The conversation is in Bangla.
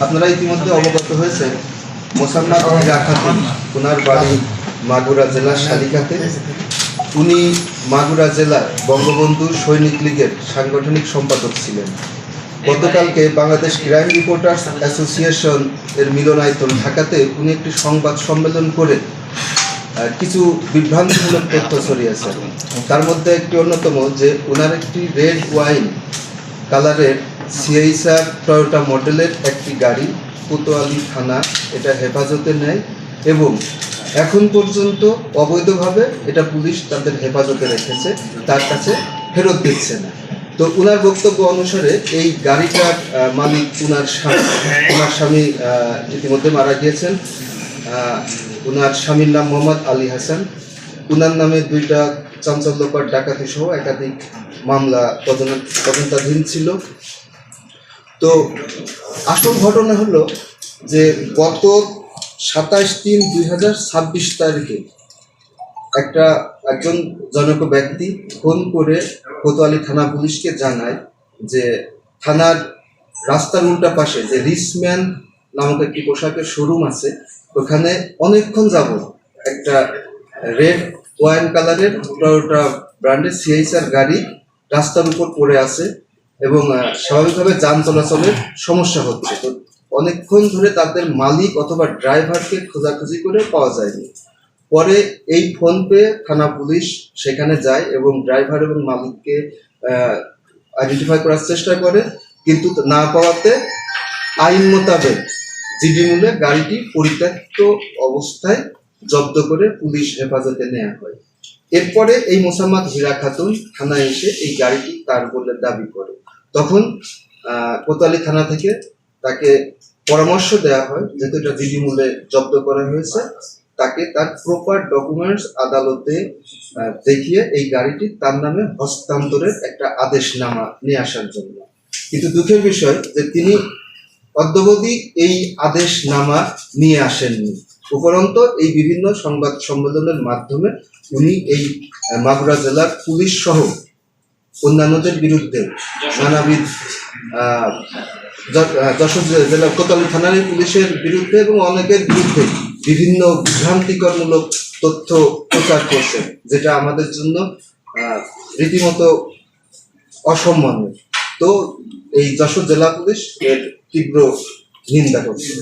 আপনারা ইতিমধ্যে অবগত হয়েছেন মোসাম্মদ হীরা খাতুন, ওনার বাড়ি মাগুরা জেলার শালিকাতে। উনি মাগুরা জেলার বঙ্গবন্ধু সৈনিক লীগের সাংগঠনিক সম্পাদক ছিলেন। গতকালকে বাংলাদেশ ক্রাইম রিপোর্টার্স অ্যাসোসিয়েশন এর মিলনায়তন ঢাকাতে উনি একটি সংবাদ সম্মেলন করে কিছু বিভ্রান্তিমূলক তথ্য ছড়িয়েছেন। তার মধ্যে একটি অন্যতম যে ওনার একটি রেড ওয়াইন কালারের সিএইচআর টয়োটা মডেলের একটি গাড়ি কোতোয়ালি থানা এটা হেফাজতে নেয় এবং এখন পর্যন্ত অবৈধভাবে এটা পুলিশ তাদের হেফাজতে রেখেছে, তার কাছে ফেরত দিচ্ছে না। তো ওনার বক্তব্য অনুসারে এই গাড়িটার মালিক ওনার স্বামী ইতিমধ্যে মারা গিয়েছেন। ওনার স্বামীর নাম মোহাম্মদ আলী হাসান। ওনার নামে 2টা চাঞ্চল্যকর ডাকাতি সহ একাধিক মামলা তদন্তাধীন ছিল। তো আসল ঘটনা হলো যে গত 27/3/2026 তারিখে একজন জনৈক ব্যক্তি ফোন করে কোতোয়ালি থানা পুলিশকে জানায় যে থানার রাস্তার উল্টা পাশে যে রিচম্যান নামক একটি পোশাকের শোরুম আছে, ওখানে অনেকক্ষণ যাবত একটা রেড ওয়াইন কালারের টয়োটা ব্র্যান্ডের সিএইচআর গাড়ি রাস্তার উপর পড়ে আছে এবং স্বাভাবিকভাবে যান চলাচলের সমস্যা হচ্ছে। তো অনেকক্ষণ ধরে তাদের মালিক অথবা ড্রাইভারকে খোঁজাখুঁজি করে পাওয়া যায়নি। পরে এই ফোন পেয়ে থানা পুলিশ সেখানে যায় এবং ড্রাইভার এবং মালিককে আইডেন্টিফাই করার চেষ্টা করে, কিন্তু না পাওয়াতে আইন মোতাবেক জিডি মূল্যে গাড়িটি পরিত্যক্ত অবস্থায় জব্দ করে পুলিশ হেফাজতে নেওয়া হয়। এরপরে এই মোসাম্মদ হীরা খাতুন থানায় এসে এই গাড়িটি তার বলে দাবি করে। তখন কোতোয়ালি থানা থেকে তাকে পরামর্শ দেওয়া হয়, যেহেতু এটা জিডি মূল্যে জব্দ করা হয়েছে, তাকে তার প্রপার ডকুমেন্টস আদালতে দেখিয়ে এই গাড়িটি তার নামে হস্তান্তরের একটা আদেশনামা নিয়ে আসার জন্য। কিন্তু দুঃখের বিষয় যে তিনি অদ্যাবধি এই আদেশনামা নিয়ে আসেননি। উপরন্ত এই বিভিন্ন সংবাদ সম্মেলনের মাধ্যমে উনি এই মাগুরা জেলার পুলিশ সহ অন্যান্যদের বিরুদ্ধে নানাবিধ যশোর জেলা কোতোয়ালি থানার পুলিশের বিরুদ্ধে এবং অনেকের বিরুদ্ধে বিভিন্ন বিভ্রান্তিকরমূলক তথ্য প্রচার করছে, যেটা আমাদের জন্য রীতিমতো অসম্মানের। তো এই যশোর জেলা পুলিশ এর তীব্র নিন্দা করছে।